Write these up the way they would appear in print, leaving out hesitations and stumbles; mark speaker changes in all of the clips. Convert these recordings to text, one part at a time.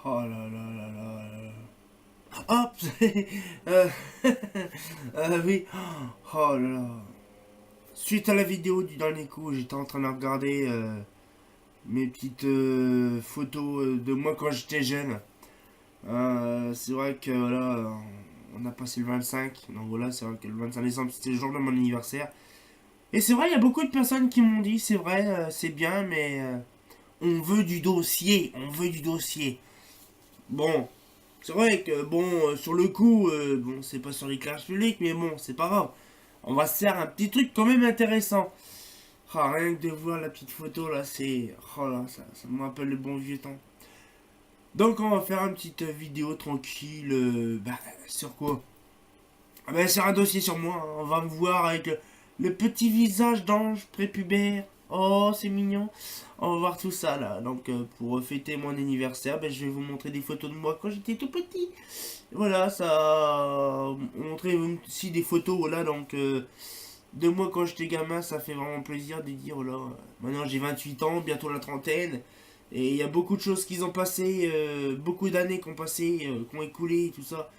Speaker 1: Oh là là là là là. Hop. euh, oui. Oh là là. Suite à la vidéo du dernier coup, j'étais en train de regarder mes petites photos de moi quand j'étais jeune. C'est vrai que là, on a passé le 25. Donc voilà, c'est vrai que le 25 décembre, c'était le jour de mon anniversaire. Et c'est vrai, il y a beaucoup de personnes qui m'ont dit, c'est vrai, c'est bien, mais on veut du dossier, on veut du dossier. Bon, c'est vrai que bon, sur le coup, bon, c'est pas sur l'éclairage public, mais bon, c'est pas grave. On va se faire un petit truc quand même intéressant. Ah, rien que de voir la petite photo là, c'est. Oh là, ça me rappelle le bon vieux temps. Donc, on va faire une petite vidéo tranquille. Bah, sur quoi? Ah, bah, sur un dossier sur moi. Hein. On va me voir avec le petit visage d'ange prépubère. Oh, c'est mignon. On va voir tout ça là. Donc, pour fêter mon anniversaire, bah, je vais vous montrer des photos de moi quand j'étais tout petit. Voilà, ça montrer aussi des photos, voilà, donc de moi quand j'étais gamin, ça fait vraiment plaisir de dire, voilà, maintenant j'ai 28 ans, bientôt la trentaine, et il y a beaucoup de choses qui ont passé, beaucoup d'années qui ont passé, qui ont écoulé, et tout ça,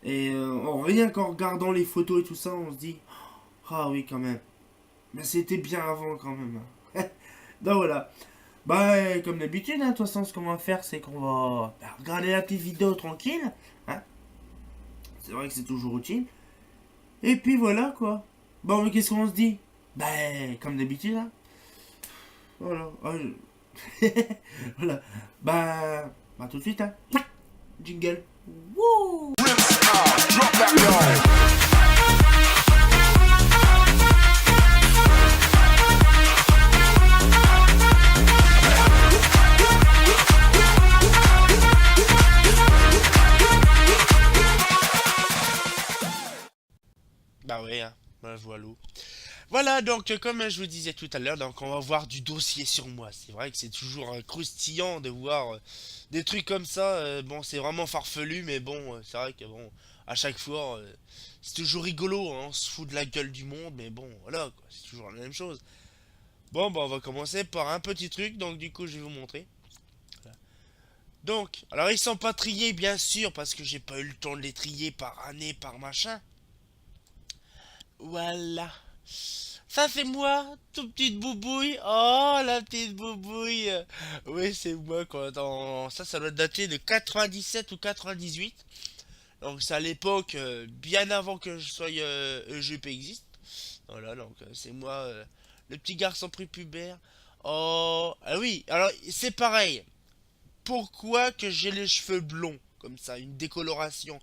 Speaker 1: et rien qu'en regardant les photos et tout ça, on se dit, ah oui quand même, mais c'était bien avant quand même. Hein. Donc voilà, bah comme d'habitude, hein, de toute façon ce qu'on va faire, c'est qu'on va regarder la petite vidéo tranquille, hein. C'est vrai que c'est toujours utile. Et puis voilà quoi. Bon, mais qu'est-ce qu'on se dit? Ben, comme d'habitude, hein. Voilà. Voilà. Bah, tout de suite, hein. Jingle. Wouh!
Speaker 2: Bah ouais, hein. Bah, voilà. Voilà, donc comme je vous disais tout à l'heure, donc on va voir du dossier sur moi. C'est vrai que c'est toujours croustillant de voir des trucs comme ça. Bon, c'est vraiment farfelu, mais bon, c'est vrai que bon, à chaque fois, c'est toujours rigolo. Hein, on se fout de la gueule du monde, mais bon, voilà, quoi, c'est toujours la même chose. Bon, bah on va commencer par un petit truc. Donc du coup, je vais vous montrer. Donc, alors ils sont pas triés, bien sûr, parce que j'ai pas eu le temps de les trier par année, par machin. Voilà. Ça c'est moi, toute petite boubouille. Oh la petite boubouille. Oui, c'est moi quand ça doit dater de 97 ou 98. Donc c'est à l'époque bien avant que je sois EGP existe. Voilà, donc c'est moi le petit garçon prépubère. Oh, ah oui, alors c'est pareil. Pourquoi que j'ai les cheveux blonds comme ça, une décoloration?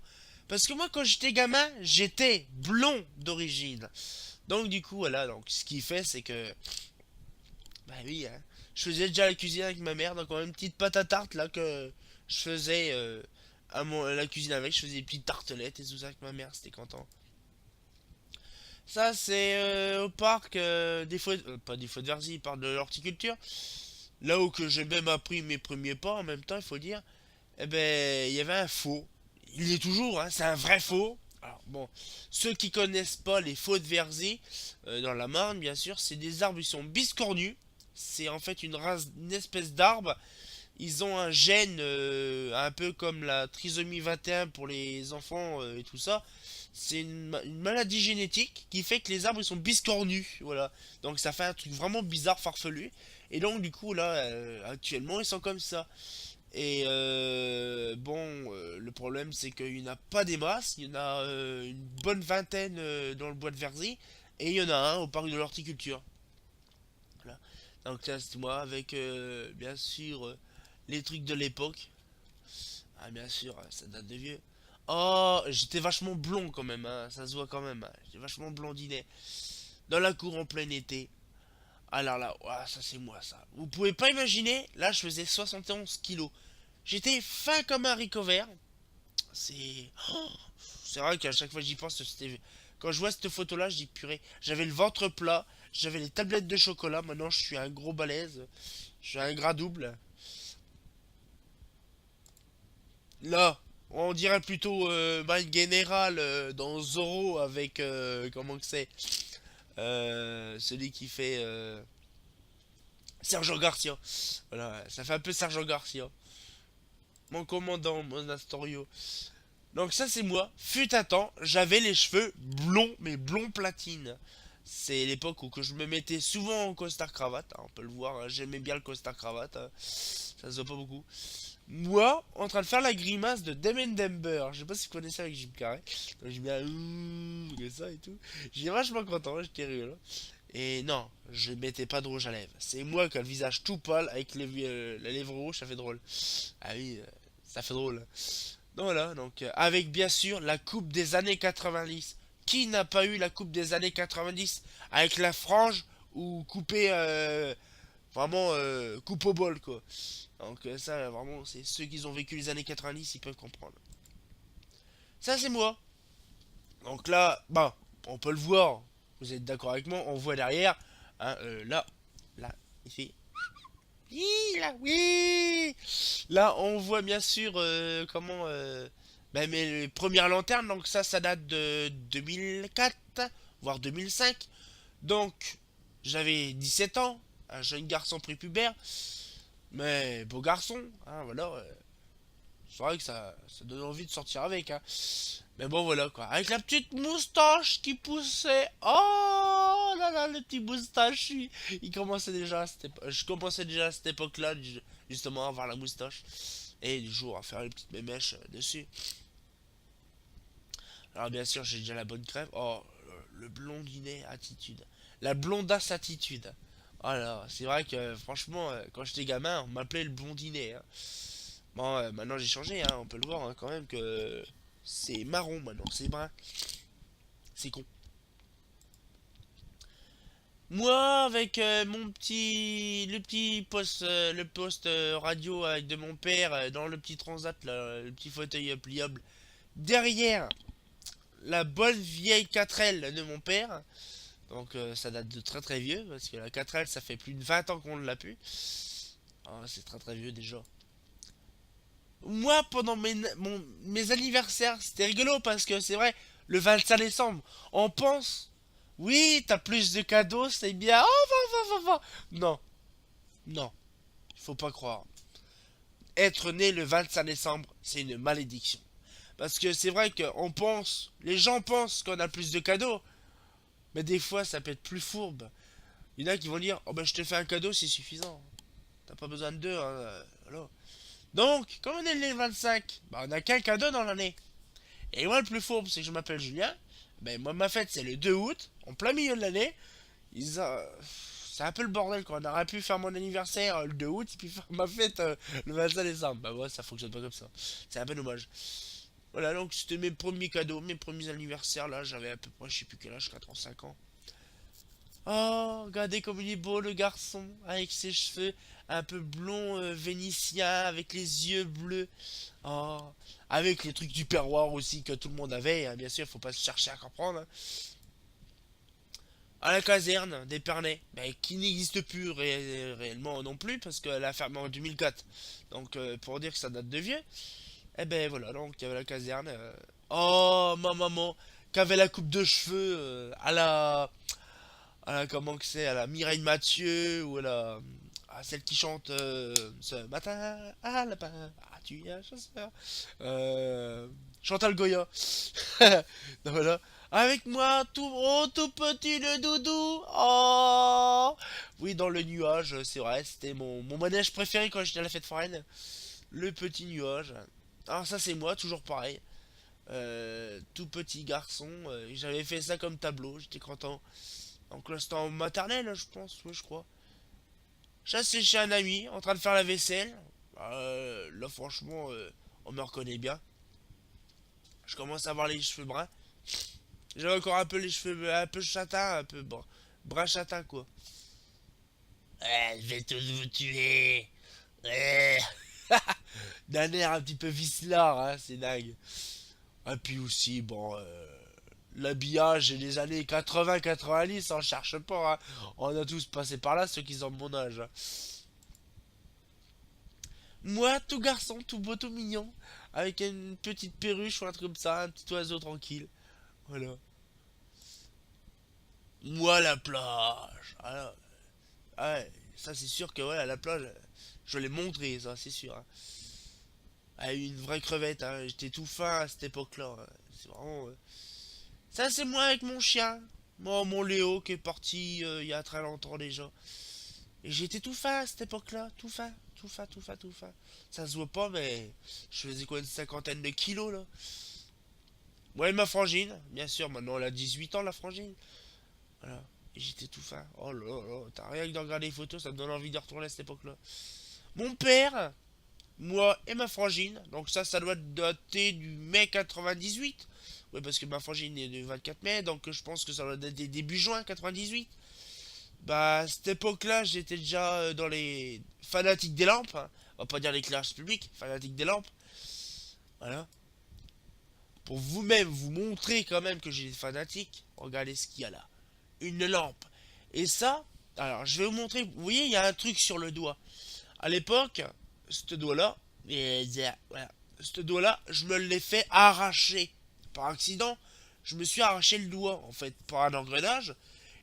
Speaker 2: Parce que moi quand j'étais gamin, j'étais blond d'origine. Donc du coup voilà, donc ce qu'il fait c'est que bah oui, hein, je faisais déjà la cuisine avec ma mère, donc on a une petite pâte à tarte là que je faisais à la cuisine avec, je faisais des petites tartelettes et tout ça avec ma mère, c'était content. Ça c'est au parc des fois pas des fois de Verzy, il parle de l'horticulture. Là où que j'ai même appris mes premiers pas en même temps, il faut dire. Eh ben, il y avait un faux. Il est toujours, hein, c'est un vrai faux. Alors, bon, ceux qui connaissent pas les faux de Verzy, dans la Marne, bien sûr, c'est des arbres, ils sont biscornus. C'est en fait une race, une espèce d'arbre. Ils ont un gène un peu comme la trisomie 21 pour les enfants et tout ça. C'est une maladie génétique qui fait que les arbres ils sont biscornus. Voilà. Donc ça fait un truc vraiment bizarre, farfelu. Et donc du coup là, actuellement ils sont comme ça. Et bon, le problème c'est qu'il n'y en a pas des masses, il y en a une bonne vingtaine dans le bois de Verzy, et il y en a un au parc de l'horticulture. Voilà. Donc là c'est moi avec bien sûr les trucs de l'époque. Ah bien sûr, ça date de vieux. Oh, j'étais vachement blond quand même, hein, ça se voit quand même. Hein. J'étais vachement blondinet. Dans la cour en plein été. Alors là, ouah, ça c'est moi ça. Vous pouvez pas imaginer, là je faisais 71 kilos. J'étais fin comme un haricot vert. C'est. Oh, c'est vrai qu'à chaque fois que j'y pense, c'était. Quand je vois cette photo là, je dis purée. J'avais le ventre plat, j'avais les tablettes de chocolat. Maintenant, je suis un gros balèze. Je suis un gras double. Là, on dirait plutôt Mike General dans Zorro avec. Comment que c'est celui qui fait. Sergio Garcia. Voilà, ça fait un peu Sergio Garcia. Mon commandant, mon Astorio. Donc ça c'est moi. Fut un temps, j'avais les cheveux blonds, mais blond platine. C'est l'époque où que je me mettais souvent en costard cravate, hein, on peut le voir, hein, j'aimais bien le costard cravate, hein, ça se voit pas beaucoup. Moi, en train de faire la grimace de Dumb and Dumber, je sais pas si vous connaissez avec Jim Carrey, donc j'ai bien comme ça et tout. J'étais vachement content, j'étais rigolo. Et non, je mettais pas de rouge à lèvres. C'est moi qui ai le visage tout pâle avec la lèvre rouge, ça fait drôle. Ah oui, ça fait drôle. Donc voilà, donc avec bien sûr la coupe des années 90. Qui n'a pas eu la coupe des années 90 avec la frange ou coupée vraiment coupe au bol quoi. Donc ça vraiment c'est ceux qui ont vécu les années 90 ils peuvent comprendre. Ça c'est moi. Donc là, bah, on peut le voir. Vous êtes d'accord avec moi, on voit derrière. Hein, là, il fait. Oui, là, oui. Là, on voit bien sûr comment. Bah, mes premières lanternes, donc ça date de 2004, voire 2005. Donc, j'avais 17 ans, un jeune garçon prépubère, mais beau garçon, hein, voilà. C'est vrai que ça donne envie de sortir avec, hein. Mais bon, voilà quoi. Avec la petite moustache qui poussait. Oh là là, le petit moustache. Il commençait déjà à je commençais déjà à cette époque-là, justement, à avoir la moustache. Et du jour à faire les petites mémèches dessus. Alors, bien sûr, j'ai déjà la bonne crève. Oh, le blondinet attitude. La blondasse attitude. Voilà, c'est vrai que franchement, quand j'étais gamin, on m'appelait le blondinet, hein. Bon, maintenant j'ai changé, hein, on peut le voir hein, quand même que c'est marron maintenant, c'est brun. C'est con. Moi, avec le petit poste, le poste radio avec de mon père dans le petit transat, là, le petit fauteuil pliable, derrière la bonne vieille 4L de mon père. Donc ça date de très très vieux parce que la 4L ça fait plus de 20 ans qu'on ne l'a plus. Ah, c'est très très vieux déjà. Moi, pendant mes anniversaires, c'était rigolo parce que c'est vrai, le 25 décembre, on pense, oui, t'as plus de cadeaux, c'est bien. Oh, va. Non, non, il faut pas croire. Être né le 25 décembre, c'est une malédiction. Parce que c'est vrai qu'on pense, les gens pensent qu'on a plus de cadeaux, mais des fois ça peut être plus fourbe. Il y en a qui vont dire, oh ben je te fais un cadeau, c'est suffisant. T'as pas besoin de deux, hein, voilà. Donc, comme on est né le 25, bah on a qu'un cadeau dans l'année. Et moi, le plus fourbe, c'est que je m'appelle Julien. Ben, moi, ma fête, c'est le 2 août, en plein milieu de l'année. C'est un peu le bordel, quoi. On aurait pu faire mon anniversaire le 2 août, et puis faire ma fête le 25 décembre. Bah, ouais, ça fonctionne pas comme ça. C'est un peu dommage. Voilà, donc c'était mes premiers cadeaux, mes premiers anniversaires. Là, j'avais à peu près, je sais plus quel âge, 4 ans, 5 ans. Oh, regardez comme il est beau, le garçon, avec ses cheveux un peu blond vénitien, avec les yeux bleus. Oh, avec les trucs du perroir aussi que tout le monde avait, hein, bien sûr, faut pas se chercher à comprendre, hein. À la caserne d'Épernay, mais qui n'existe plus réellement non plus, parce qu'elle a fermé en 2004. Donc, pour dire que ça date de vieux, eh ben voilà, donc il y avait la caserne. Oh, ma maman, qui avait la coupe de cheveux comment que c'est, à la Mireille Mathieu, ou à celle qui chante ce matin à la fin, ah, tu es un chasseur. Chantal Goya. Donc voilà. Avec moi, tout petit le doudou. Oh oui, dans le nuage, c'est vrai, c'était mon manège préféré quand j'étais à la fête foraine. Le petit nuage. Alors ça c'est moi, toujours pareil. Tout petit garçon. J'avais fait ça comme tableau, j'étais content. Donc là c'était en maternelle, je pense, oui je crois. Chassé chez un ami, en train de faire la vaisselle. Là franchement, on me reconnaît bien. Je commence à avoir les cheveux bruns. J'avais encore un peu les cheveux un peu châtains, un peu brun châtain quoi. Je vais tous vous tuer. Ouais. D'un air un petit peu vicelard, hein, c'est dingue. Et puis aussi, bon, l'habillage et les années 80-90, on cherche pas, hein. On a tous passé par là, ceux qui ont mon âge, hein. Moi, tout garçon, tout beau, tout mignon, avec une petite perruche ou un truc comme ça, un petit oiseau tranquille. Voilà. Moi, la plage. Alors, ouais, ça c'est sûr que ouais, à la plage, je l'ai montré, ça c'est sûr, hein. Ah, une vraie crevette, hein. J'étais tout fin à cette époque-là, hein. C'est vraiment. Ça, c'est moi avec mon chien. Moi, mon Léo qui est parti il y a très longtemps déjà. Et j'étais tout fin à cette époque-là. Tout fin, tout fin, tout fin, tout fin. Ça se voit pas, mais je faisais quoi, une cinquantaine de kilos là. Moi et ma frangine, bien sûr, maintenant elle a 18 ans la frangine. Voilà. Et j'étais tout fin. Oh là là, t'as rien que de regarder les photos, ça me donne envie de retourner à cette époque-là. Mon père, moi et ma frangine, donc ça doit dater du mai 98. Oui, parce que ma frangine est du 24 mai, donc je pense que ça doit dater début juin 98. Bah, à cette époque-là, j'étais déjà dans les fanatiques des lampes, hein. On va pas dire les classes publiques, fanatiques des lampes. Voilà. Pour vous-même vous montrer quand même que j'ai des fanatiques, regardez ce qu'il y a là. Une lampe. Et ça, alors je vais vous montrer. Vous voyez, il y a un truc sur le doigt. À l'époque, ce doigt-là, voilà, ce doigt-là, je me l'ai fait arracher. Par accident, je me suis arraché le doigt, en fait, par un engrenage.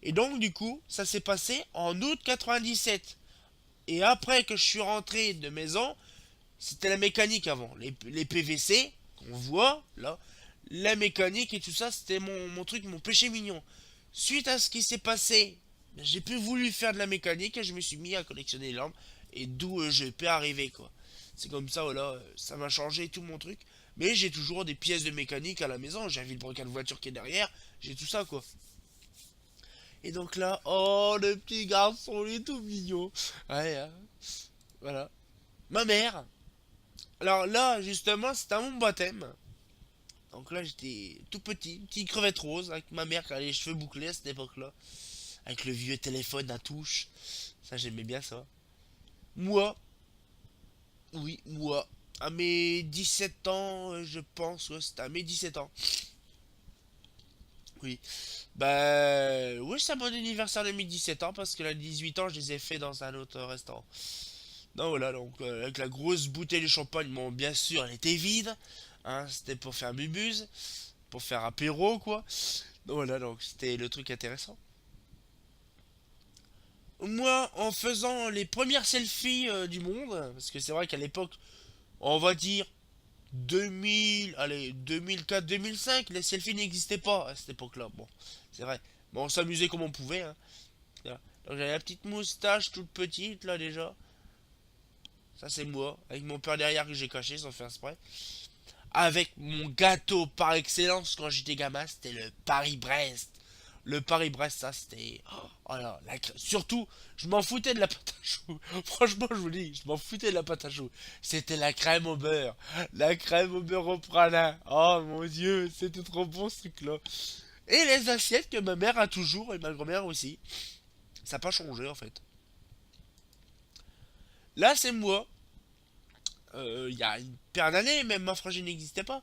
Speaker 2: Et donc, du coup, ça s'est passé en août 97. Et après que je suis rentré de maison, c'était la mécanique avant. Les PVC, qu'on voit, là, la mécanique et tout ça, c'était mon truc, mon péché mignon. Suite à ce qui s'est passé, j'ai plus voulu faire de la mécanique et je me suis mis à collectionner les lampes. Et d'où je peux arriver, quoi. C'est comme ça, voilà, ça m'a changé tout mon truc. Mais j'ai toujours des pièces de mécanique à la maison. J'ai un vilebrequin de voiture qui est derrière. J'ai tout ça, quoi. Et donc là, oh, le petit garçon, il est tout mignon. Ouais, hein, voilà. Ma mère. Alors là, justement, c'était à mon baptême. Donc là, j'étais tout petit, petite crevette rose, avec ma mère qui avait les cheveux bouclés à cette époque-là. Avec le vieux téléphone à touche. Ça, j'aimais bien ça. Moi, oui, moi, à mes 17 ans, je pense, ouais, c'était à mes 17 ans. Oui. Bah, oui, c'est mon anniversaire de mes 17 ans, parce que les 18 ans, je les ai fait dans un autre restaurant. Non, voilà, donc, avec la grosse bouteille de champagne, bon, bien sûr, elle était vide. Hein, c'était pour faire bubuse, pour faire apéro, quoi. Donc voilà, donc c'était le truc intéressant. Moi, en faisant les premières selfies du monde, parce que c'est vrai qu'à l'époque, on va dire 2000, allez, 2004-2005, les selfies n'existaient pas à cette époque-là. Bon, c'est vrai. Bon, on s'amusait comme on pouvait, hein. Voilà. Donc j'avais la petite moustache toute petite, là, déjà. Ça, c'est moi, avec mon père derrière que j'ai caché sans faire exprès. Avec mon gâteau par excellence quand j'étais gamin, c'était le Paris-Brest. Le Paris-Brest, ça c'était. Oh là, surtout, je m'en foutais de la pâte à choux. Franchement, je vous dis, je m'en foutais de la pâte à choux. C'était la crème au beurre. La crème au beurre au pralin. Oh mon dieu, c'était trop bon ce truc-là. Et les assiettes que ma mère a toujours et ma grand-mère aussi. Ça n'a pas changé en fait. Là, c'est moi. Il y a une paire d'années, même ma frangine n'existait pas.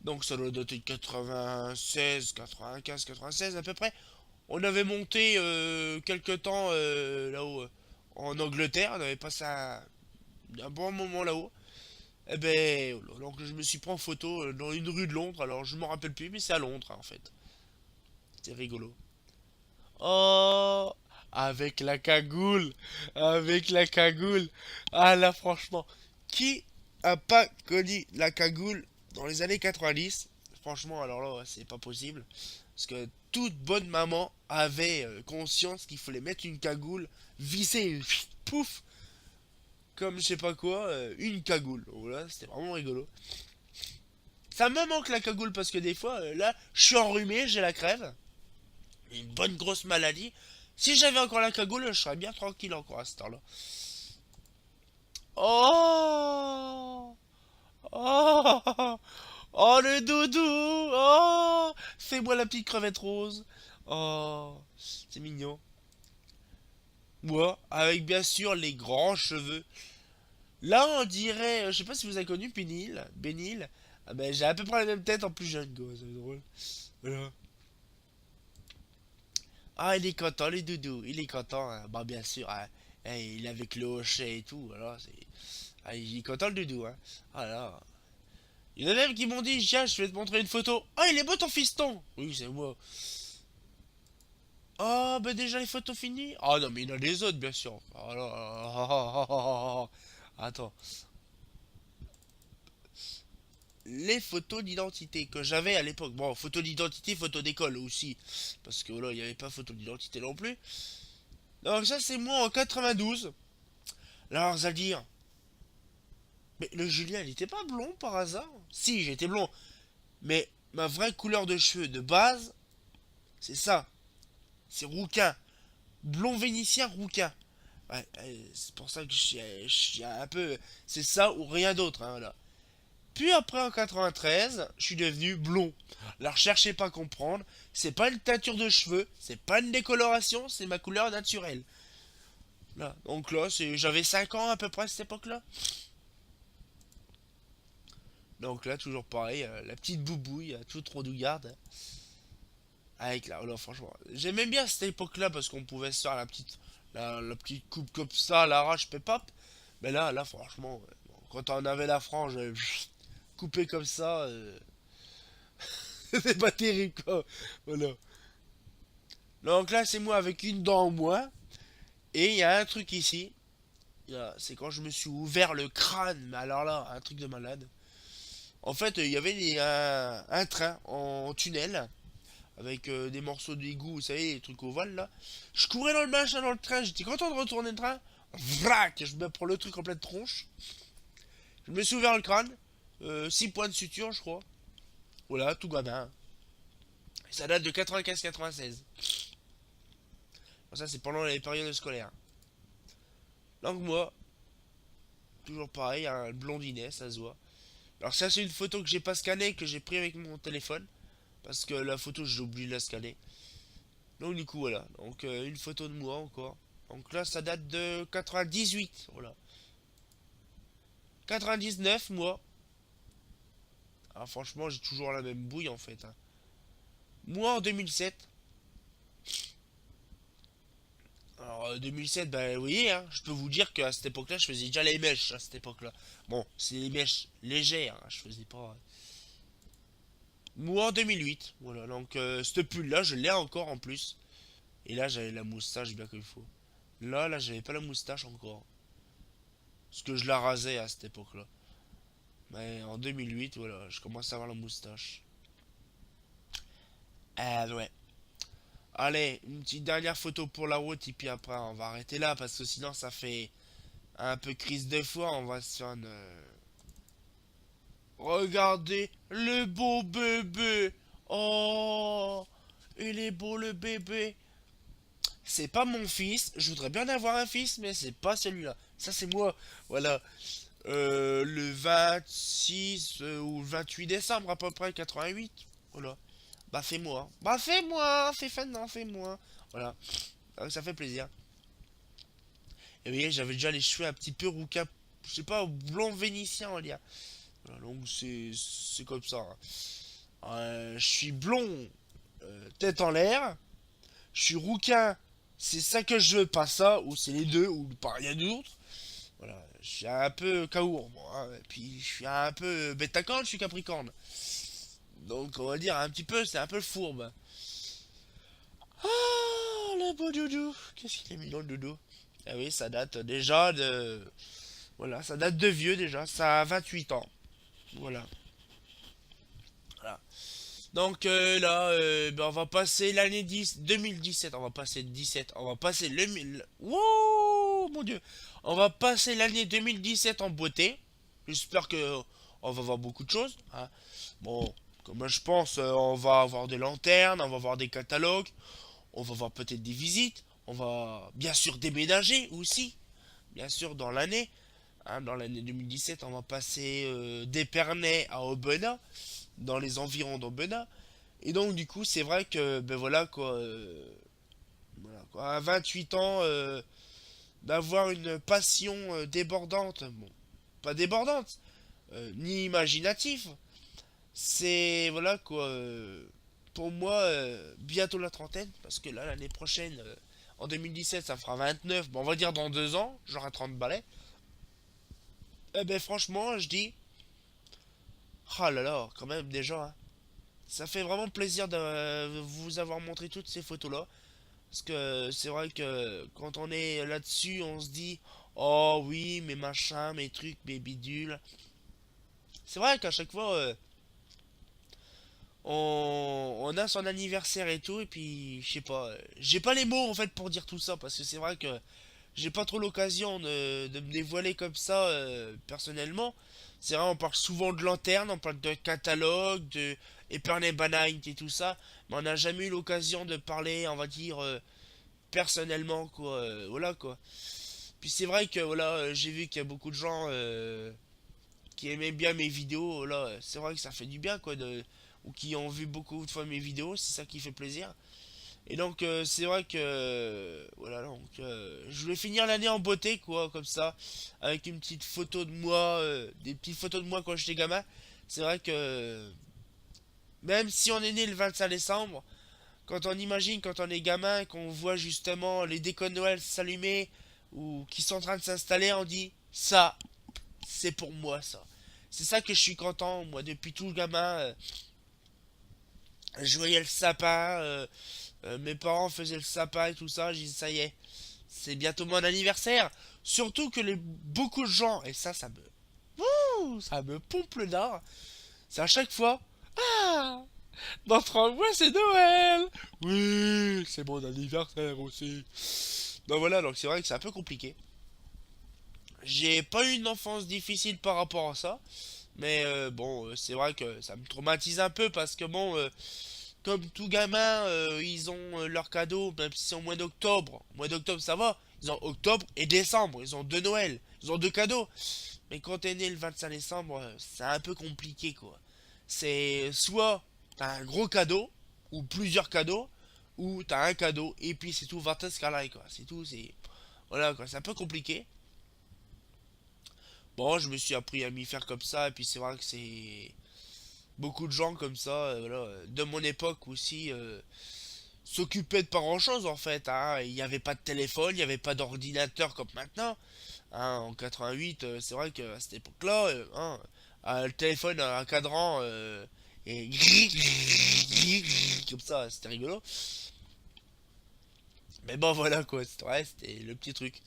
Speaker 2: Donc ça doit dater de 96, 95, 96 à peu près. On avait monté quelque temps là-haut en Angleterre, on avait passé un bon moment là-haut. Et ben, donc je me suis pris en photo dans une rue de Londres, alors je m'en rappelle plus, mais c'est à Londres hein, en fait. C'est rigolo. Oh, avec la cagoule, avec la cagoule. Ah là franchement, qui a pas connu la cagoule dans les années 90? Franchement, alors là, c'est pas possible. Parce que toute bonne maman avait conscience qu'il fallait mettre une cagoule, visser, pouf, comme je sais pas quoi, une cagoule. Voilà, c'était vraiment rigolo. Ça me manque la cagoule parce que des fois, là, je suis enrhumé, j'ai la crève, une bonne grosse maladie. Si j'avais encore la cagoule, je serais bien tranquille encore à cette heure-là. Oh, oh, oh le doudou, oh, fais-moi la petite crevette rose. Oh, c'est mignon. Moi, avec bien sûr les grands cheveux. Là, on dirait, je sais pas si vous avez connu Bénil. Bénil. Ah ben, j'ai à peu près la même tête en plus jeune, quoi. C'est drôle. Voilà. Ah, il est content, le doudou. Il est content. Hein. Bah, bien sûr. Hein. Il est avec le hochet et tout. Alors, c'est. Ah, il est content, le doudou. Hein. Alors. Il y en a même qui m'ont dit, tiens, je vais te montrer une photo. Ah, il est beau ton fiston. Oui, c'est moi. Ah, ben déjà les photos finies. Ah non, mais il y en a des autres, bien sûr. Alors, attends. les photos d'identité que j'avais à l'époque. Bon, photo d'identité, photo d'école aussi. Parce que voilà, il n'y avait pas photo d'identité non plus. Donc ça, c'est moi en 92. Alors, vous allez dire, mais le Julien, il était pas blond par hasard? Si, j'étais blond. Mais ma vraie couleur de cheveux de base, c'est ça. C'est rouquin. Blond vénitien rouquin. Ouais, c'est pour ça que je suis un peu... C'est ça ou rien d'autre, hein, voilà. Puis après, en 93, je suis devenu blond. Alors, cherchez pas à comprendre. C'est pas une teinture de cheveux, c'est pas une décoloration, c'est ma couleur naturelle. Là. Donc là, j'avais 5 ans à peu près à cette époque-là. Donc là, toujours pareil, la petite boubouille, tout trop douillarde. Avec là, là, franchement, j'aimais bien cette époque-là parce qu'on pouvait se faire la petite coupe comme ça, à l'arrache, pépap. Mais là, franchement, bon, quand on avait la frange coupée comme ça, c'est pas terrible, quoi. Voilà. Donc là, c'est moi avec une dent en moins. Et il y a un truc ici. C'est quand je me suis ouvert le crâne. Mais alors là, un truc de malade. En fait, il y avait un train en tunnel. Avec des morceaux d'égout, vous savez, les trucs ovales là. Je courais dans le machin dans le train. J'étais content de retourner le train. Vrac, je me prends le truc en pleine tronche. Je me suis ouvert le crâne. 6 points de suture, je crois. Voilà, tout gamin. Ça date de 95-96. Bon, ça, c'est pendant les périodes scolaires. Donc moi, toujours pareil, un blondinet, ça se voit. Alors ça, c'est une photo que j'ai pas scannée, que j'ai pris avec mon téléphone. Parce que la photo, j'ai oublié de la scanner. Donc du coup, voilà. Donc une photo de moi encore. Donc là, ça date de 98. Voilà. 99, moi. Ah, franchement, j'ai toujours la même bouille en fait, hein. Moi en 2007. Alors 2007, bah vous voyez, hein, je peux vous dire qu'à cette époque-là, je faisais déjà les mèches à cette époque-là. Bon, c'est les mèches légères, hein, je faisais pas. Moi en 2008, voilà. Donc ce pull-là, je l'ai encore en plus. Et là, j'avais la moustache bien qu'il faut. Là, j'avais pas la moustache encore. Parce que je la rasais à cette époque-là. Mais en 2008, voilà, je commence à avoir la moustache. Ah ouais. Allez, une petite dernière photo pour la route et puis après on va arrêter là parce que sinon ça fait un peu crise de foi. On va se faire une... Regardez le beau bébé. Oh, il est beau le bébé. C'est pas mon fils. Je voudrais bien avoir un fils, mais c'est pas celui-là. Ça c'est moi. Voilà. Le 26 ou le 28 décembre à peu près 88. Voilà. Bah fais-moi. Bah fais-moi. Fais fan, non, fais-moi. Voilà. Ça fait plaisir. Et vous voyez, j'avais déjà les cheveux un petit peu rouquin. Je sais pas, blond vénitien, on dirait. Voilà, donc c'est comme ça, hein. Je suis blond, tête en l'air. Je suis rouquin. C'est ça que je veux, pas ça, ou c'est les deux, ou pas rien d'autre. Voilà, je suis un peu caour, moi, hein. Et puis je suis un peu bêta-corne, je suis capricorne. Donc on va dire un petit peu, c'est un peu fourbe. Ah, le beau doudou. Qu'est-ce qu'il est mignon le doudou. Ah oui, ça date déjà de... Voilà, ça date de vieux déjà, ça a 28 ans. Voilà. Voilà. Donc là, ben, on va passer l'année 10, 2017, on va passer 17, on va passer le... Wouh, mon dieu. On va passer l'année 2017 en beauté. J'espère que on va voir beaucoup de choses, hein. Bon, comme je pense, on va avoir des lanternes, on va avoir des catalogues, on va voir peut-être des visites, on va bien sûr déménager aussi, bien sûr dans l'année. Hein, dans l'année 2017, on va passer d'Épernay à Aubenas, dans les environs d'Aubenas. Et donc du coup, c'est vrai que, ben voilà quoi, voilà, quoi, à 28 ans, d'avoir une passion débordante, bon, pas débordante, ni imaginative, c'est voilà quoi, pour moi, bientôt la trentaine, parce que là, l'année prochaine, en 2017, ça fera 29, bon, on va dire dans 2 ans, j'aurai 30 balais. Eh ben franchement, je dis, ah là là, quand même déjà, hein. Ça fait vraiment plaisir de vous avoir montré toutes ces photos-là. Parce que c'est vrai que quand on est là-dessus, on se dit, oh oui, mes machins, mes trucs, mes bidules. C'est c'est vrai qu'à chaque fois, on a son anniversaire et tout, et puis, je sais pas, j'ai pas les mots en fait pour dire tout ça, parce que c'est vrai que j'ai pas trop l'occasion de me dévoiler comme ça personnellement. C'est vrai, on parle souvent de lanterne, on parle de catalogue, de Epernay Banane et tout ça, mais on n'a jamais eu l'occasion de parler, on va dire, personnellement, quoi. Voilà, quoi. Puis c'est vrai que, voilà, j'ai vu qu'il y a beaucoup de gens qui aimaient bien mes vidéos, là. C'est vrai que ça fait du bien, quoi, ou qui ont vu beaucoup de fois mes vidéos, c'est ça qui fait plaisir. Et donc c'est vrai que voilà donc je voulais finir l'année en beauté quoi comme ça avec une petite photo de moi des petites photos de moi quand j'étais gamin. C'est vrai que même si on est né le 25 décembre, quand on imagine quand on est gamin qu'on voit justement les décos de Noël s'allumer ou qui sont en train de s'installer, on dit ça c'est pour moi ça. C'est ça que je suis content moi depuis tout le gamin. Je voyais le sapin, mes parents faisaient le sapin et tout ça, j'ai dit ça y est, c'est bientôt mon anniversaire. Surtout que beaucoup de gens, et ça me... Ouh, ça me pompe le dard. C'est à chaque fois... Ah, dans 3 mois c'est Noël. Oui, c'est mon anniversaire aussi. Donc voilà, donc c'est vrai que c'est un peu compliqué. J'ai pas eu une enfance difficile par rapport à ça. Mais bon, c'est vrai que ça me traumatise un peu parce que bon, comme tout gamin, ils ont leurs cadeaux, même si c'est au mois d'octobre. Au mois d'octobre, ça va. Ils ont octobre et décembre. Ils ont deux Noël. Ils ont deux cadeaux. Mais quand t'es né le 25 décembre, c'est un peu compliqué, quoi. C'est soit t'as un gros cadeau, ou plusieurs cadeaux, ou t'as un cadeau, et puis c'est tout, 20 escalade, quoi. C'est tout, c'est... Voilà, quoi. C'est un peu compliqué. Bon, je me suis appris à m'y faire comme ça, et puis c'est vrai que c'est... Beaucoup de gens comme ça, voilà, de mon époque aussi, s'occupaient de pas grand chose en fait, hein. Il n'y avait pas de téléphone, il n'y avait pas d'ordinateur comme maintenant, hein. En 88, c'est vrai qu'à cette époque-là, hein, le téléphone a un cadran et comme ça, c'était rigolo. Mais bon voilà quoi, c'était ouais, c'était le petit truc.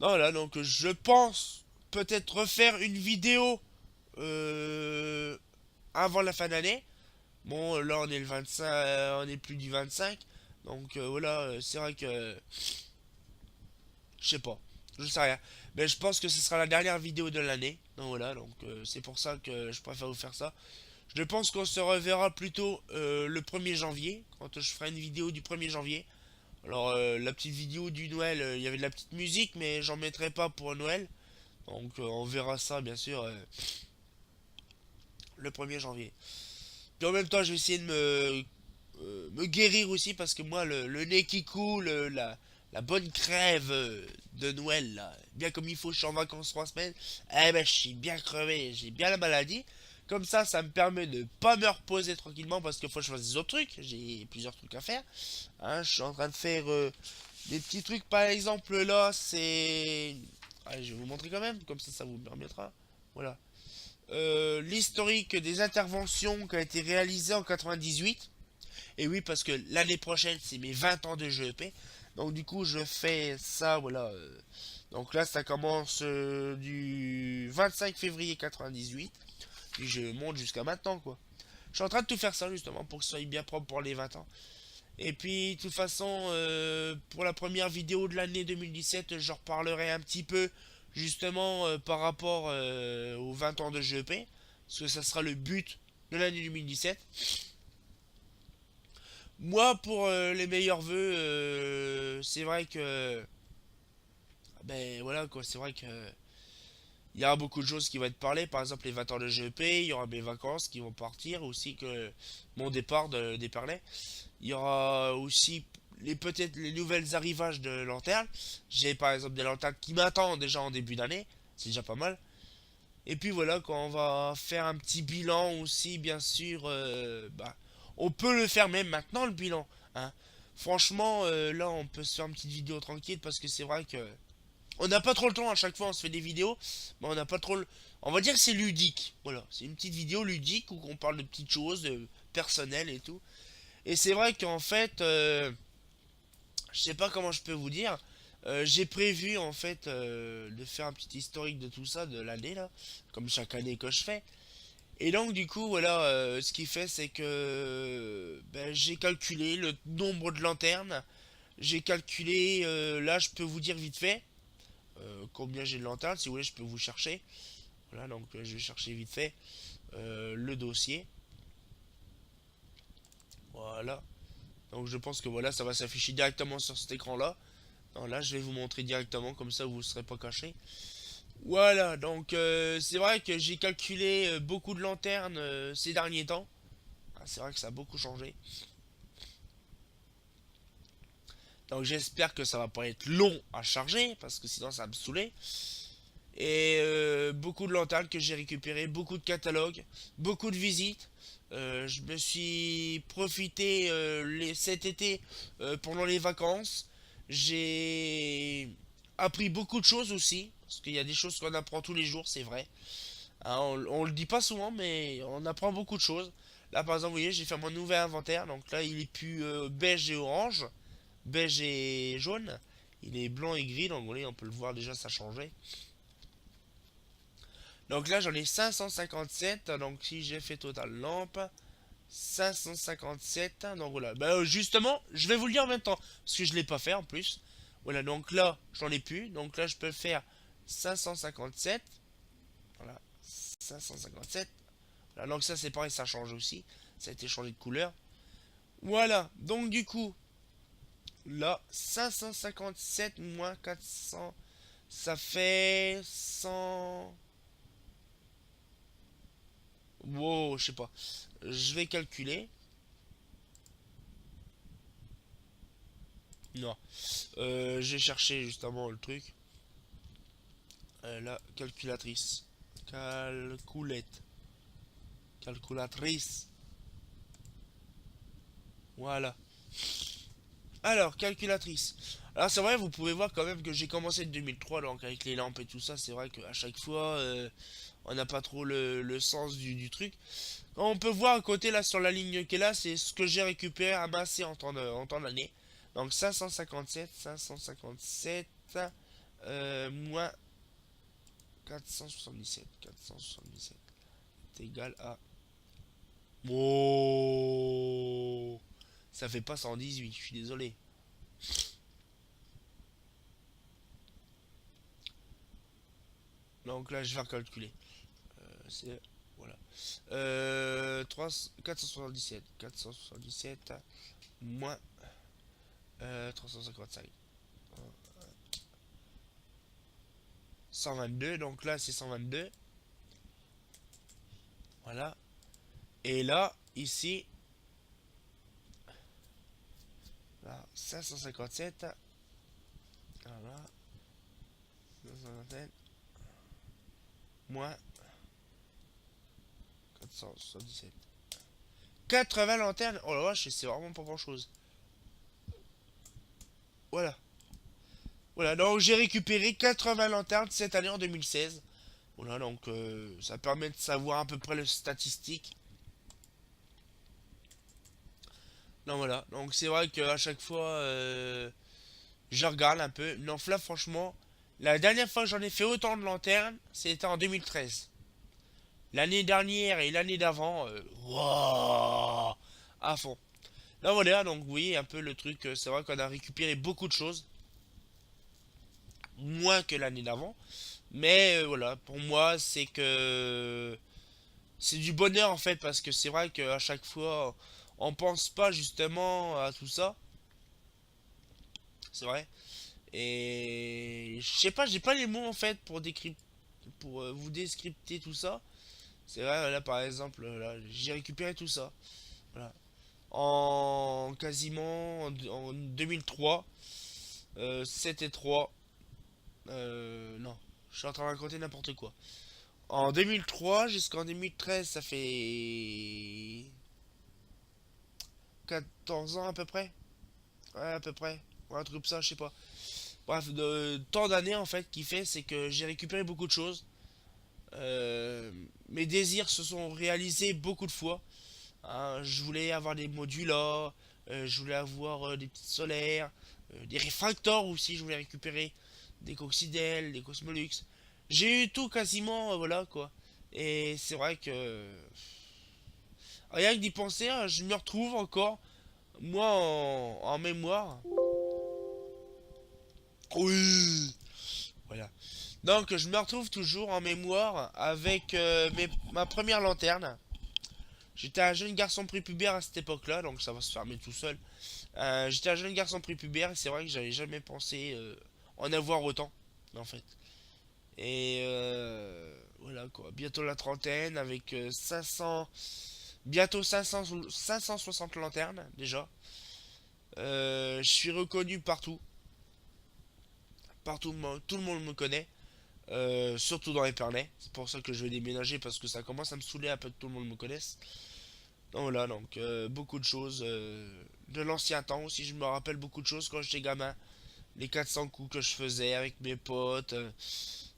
Speaker 2: Non là donc je pense peut-être refaire une vidéo avant la fin d'année. Bon, là on est le 25, on est plus du 25. Donc voilà, c'est vrai que je sais pas, je sais rien. Mais je pense que ce sera la dernière vidéo de l'année. Donc voilà, donc c'est pour ça que je préfère vous faire ça. Je pense qu'on se reverra plutôt le 1er janvier, quand je ferai une vidéo du 1er janvier. Alors la petite vidéo du Noël, il y avait de la petite musique, mais j'en mettrai pas pour Noël. Donc on verra ça bien sûr le 1er janvier. Puis en même temps, je vais essayer de me guérir aussi parce que moi, le nez qui coule, la bonne crève de Noël, là, bien comme il faut, je suis en vacances 3 semaines, eh ben je suis bien crevé, j'ai bien la maladie. Comme ça me permet de pas me reposer tranquillement parce qu'il faut que je fasse des autres trucs. J'ai plusieurs trucs à faire. Hein, je suis en train de faire des petits trucs, par exemple, là, c'est... Allez, je vais vous montrer quand même, comme ça vous permettra. Voilà. L'historique des interventions qui a été réalisées en 98. Et oui, parce que l'année prochaine, c'est mes 20 ans de GEP. Donc du coup, je fais ça, voilà. Donc là, ça commence du 25 février 98. Puis je monte jusqu'à maintenant, quoi. Je suis en train de tout faire ça, justement, pour que ce soit bien propre pour les 20 ans. Et puis, de toute façon, pour la première vidéo de l'année 2017, je reparlerai un petit peu, justement, par rapport aux 20 ans de GEP. Parce que ça sera le but de l'année 2017. Moi, pour les meilleurs vœux, c'est vrai que... Ben voilà, quoi, c'est vrai que... Il y aura beaucoup de choses qui vont être parlées, par exemple les 20 ans de GEP, il y aura mes vacances qui vont partir, aussi que mon départ d'Épernay. Il y aura aussi peut-être les nouvelles arrivages de lanternes. J'ai par exemple des lanternes qui m'attendent déjà en début d'année, c'est déjà pas mal. Et puis voilà, quand on va faire un petit bilan aussi, bien sûr, bah, on peut le faire même maintenant le bilan, hein. Franchement, là on peut se faire une petite vidéo tranquille parce que c'est vrai que on n'a pas trop le temps à chaque fois on se fait des vidéos, mais on n'a pas trop le... On va dire que c'est ludique, voilà, c'est une petite vidéo ludique où on parle de petites choses, de personnelles et tout. Et c'est vrai qu'en fait, je sais pas comment je peux vous dire. J'ai prévu en fait de faire un petit historique de tout ça de l'année là, comme chaque année que je fais. Et donc du coup voilà, ce qui fait c'est que ben, j'ai calculé le nombre de lanternes. J'ai calculé, là je peux vous dire vite fait combien j'ai de lanternes. Si vous voulez je peux vous chercher. Voilà, donc je vais chercher vite fait le dossier. Voilà. Donc je pense que voilà, ça va s'afficher directement sur cet écran là. Non, là je vais vous montrer directement, comme ça vous ne serez pas caché. Voilà, donc c'est vrai que j'ai calculé beaucoup de lanternes ces derniers temps. Ah, c'est vrai que ça a beaucoup changé. Donc j'espère que ça va pas être long à charger, parce que sinon ça va me saouler. Et beaucoup de lanternes que j'ai récupérées, beaucoup de catalogues, beaucoup de visites. Je me suis profité cet été pendant les vacances. J'ai appris beaucoup de choses aussi, parce qu'il y a des choses qu'on apprend tous les jours, c'est vrai. Hein, on le dit pas souvent, mais on apprend beaucoup de choses. Là, par exemple, vous voyez, j'ai fait mon nouvel inventaire. Donc là, il est plus beige et orange, beige et jaune. Il est blanc et gris. Donc vous voyez, on peut le voir déjà, ça a changé. Donc là, j'en ai 557. Donc si j'ai fait total lampe, 557. Donc voilà. Bah, justement, je vais vous le dire en même temps, parce que je l'ai pas fait en plus. Voilà, donc là, j'en ai plus. Donc là, je peux faire 557. Voilà, 557. Voilà, donc ça c'est pareil, ça change aussi. Ça a été changé de couleur. Voilà, donc du coup, là, 557 moins 400, ça fait 100... Wow, je sais pas. Je vais calculer. Non. J'ai cherché justement le truc. La calculatrice. Calculette. Calculatrice. Voilà. Alors, calculatrice. Alors, c'est vrai, vous pouvez voir quand même que j'ai commencé en 2003, donc avec les lampes et tout ça, c'est vrai qu'à chaque fois, on n'a pas trop le sens du truc. On peut voir à côté, là, sur la ligne qui est là, c'est ce que j'ai récupéré, amassé en temps d'année. Donc, 557, moins 477 est égal à... Oh, ça fait pas 118, je suis désolé. Donc là, je vais recalculer. C'est voilà. 477 moins 355. 122, donc là c'est 122. Voilà. Et là, ici, là, 557. Voilà. 557 moins 477. 80 lanternes. Oh la vache, c'est vraiment pas grand chose. Voilà. Voilà, donc j'ai récupéré 80 lanternes cette année en 2016. Voilà, donc ça permet de savoir à peu près les statistiques. Non, voilà, donc c'est vrai qu'à chaque fois, je regarde un peu. Non, là, franchement, la dernière fois que j'en ai fait autant de lanternes, c'était en 2013. L'année dernière et l'année d'avant, waouh, à fond. Là, voilà, donc oui, un peu le truc, c'est vrai qu'on a récupéré beaucoup de choses. Moins que l'année d'avant. Mais voilà, pour moi, c'est que c'est du bonheur en fait, parce que c'est vrai qu'à chaque fois, on pense pas justement à tout ça. C'est vrai. Et je sais pas, j'ai pas les mots en fait pour pour vous descripter tout ça. C'est vrai, là par exemple, là, j'ai récupéré tout ça. Voilà. En quasiment en 2003, 7 et 3. Non, je suis en train de raconter n'importe quoi. En 2003 jusqu'en 2013, ça fait 14 ans à peu près. Ouais, à peu près. Ouais, un truc comme ça, je sais pas. Bref, de tant d'années en fait, qui fait, c'est que j'ai récupéré beaucoup de choses. Mes désirs se sont réalisés beaucoup de fois. Hein, je voulais avoir des modulas, je voulais avoir des petites solaires, des réfractors aussi, je voulais récupérer des coccidelles, des cosmolux. J'ai eu tout quasiment, voilà quoi. Et c'est vrai que rien que d'y penser, hein, je me retrouve encore moi en mémoire. Oui, voilà. Donc je me retrouve toujours en mémoire avec ma première lanterne. J'étais un jeune garçon prépubère à cette époque-là, donc ça va se fermer tout seul. J'étais un jeune garçon prépubère et c'est vrai que j'avais jamais pensé en avoir autant, en fait. Et voilà quoi, bientôt la trentaine avec 500, bientôt 500, 560 lanternes déjà. Je suis reconnu partout, partout, tout le monde me connaît. Surtout dans Épernay. C'est pour ça que je vais déménager parce que ça commence à me saouler un peu que tout le monde me connaisse. Donc voilà, donc beaucoup de choses. De l'ancien temps aussi, je me rappelle beaucoup de choses quand j'étais gamin. Les 400 coups que je faisais avec mes potes,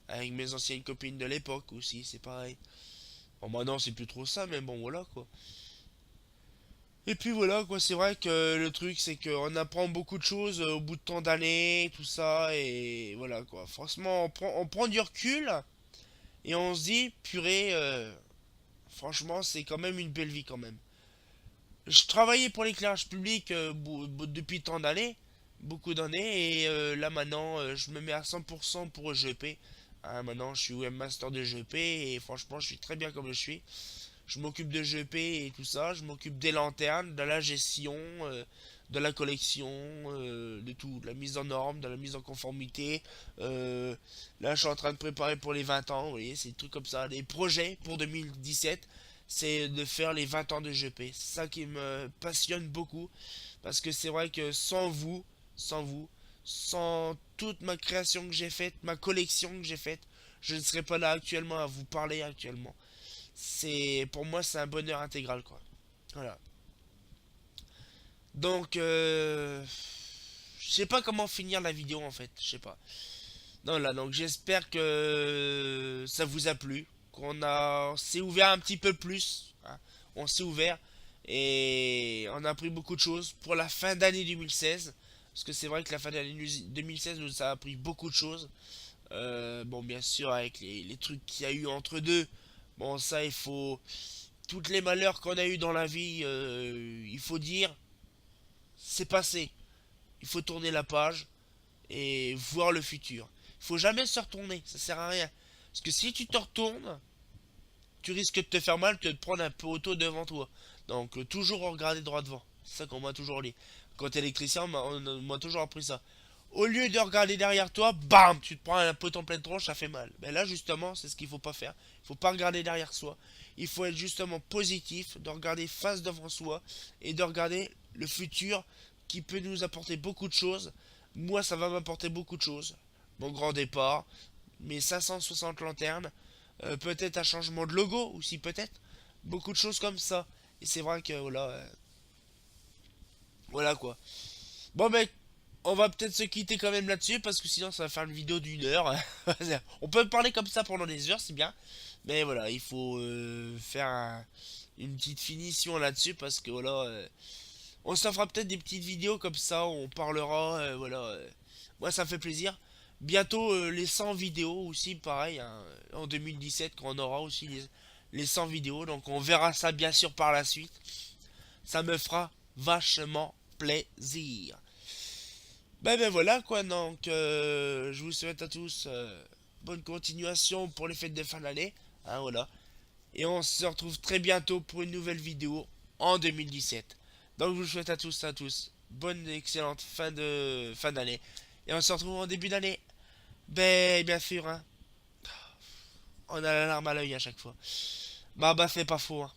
Speaker 2: avec mes anciennes copines de l'époque aussi, c'est pareil. Bon, maintenant c'est plus trop ça, mais bon, voilà quoi. Et puis voilà quoi, c'est vrai que le truc c'est qu'on apprend beaucoup de choses au bout de tant d'années, tout ça, et voilà quoi. Franchement, on prend du recul et on se dit, purée, franchement, c'est quand même une belle vie quand même. Je travaillais pour l'éclairage public depuis tant d'années, beaucoup d'années, et là maintenant, je me mets à 100% pour GP. Hein, maintenant, je suis webmaster de GP et franchement, je suis très bien comme je suis. Je m'occupe de GP et tout ça, je m'occupe des lanternes, de la gestion, de la collection, de tout, de la mise en norme, de la mise en conformité. Là, je suis en train de préparer pour les 20 ans, vous voyez, c'est des trucs comme ça. Les projets pour 2017, c'est de faire les 20 ans de GP. C'est ça qui me passionne beaucoup, parce que c'est vrai que sans vous, sans toute ma création que j'ai faite, ma collection que j'ai faite, je ne serais pas là actuellement à vous parler actuellement. C'est pour moi c'est un bonheur intégral quoi. Voilà. Donc je sais pas comment finir la vidéo en fait, je sais pas. Non là donc j'espère que ça vous a plu, on s'est ouvert un petit peu plus, hein. On s'est ouvert et on a appris beaucoup de choses pour la fin d'année 2016 parce que c'est vrai que la fin d'année 2016 nous a appris beaucoup de choses. Bon bien sûr avec les trucs qu'il y a eu entre deux. Bon ça il faut toutes les malheurs qu'on a eu dans la vie, il faut dire, c'est passé. Il faut tourner la page et voir le futur. Il faut jamais se retourner, ça sert à rien. Parce que si tu te retournes, tu risques de te faire mal, que de prendre un peu auto devant toi. Donc toujours regarder droit devant. C'est ça qu'on m'a toujours dit. Quand t'es électricien, on m'a toujours appris ça. Au lieu de regarder derrière toi, bam, tu te prends un poteau en pleine tronche, ça fait mal. Mais là, justement, c'est ce qu'il faut pas faire. Il faut pas regarder derrière soi. Il faut être justement positif, de regarder face devant soi et de regarder le futur qui peut nous apporter beaucoup de choses. Moi, ça va m'apporter beaucoup de choses. Mon grand départ, mes 560 lanternes, peut-être un changement de logo aussi, peut-être. Beaucoup de choses comme ça. Et c'est vrai que voilà, voilà quoi. Bon, mec, on va peut-être se quitter quand même là-dessus parce que sinon ça va faire une vidéo d'1 heure. On peut parler comme ça pendant des heures, c'est bien. Mais voilà, il faut faire une petite finition là-dessus parce que voilà, on s'en fera peut-être des petites vidéos comme ça où on parlera. Voilà, moi ça me fait plaisir. Bientôt les 100 vidéos aussi, pareil, hein, en 2017 quand on aura aussi les 100 vidéos. Donc on verra ça bien sûr par la suite. Ça me fera vachement plaisir. Ben voilà quoi, donc je vous souhaite à tous bonne continuation pour les fêtes de fin d'année, hein, voilà. Et on se retrouve très bientôt pour une nouvelle vidéo en 2017. Donc je vous souhaite à tous bonne et excellente fin d'année. Et on se retrouve en début d'année. Ben bien sûr, hein, on a la larme à l'œil à chaque fois. Bah c'est pas faux, hein.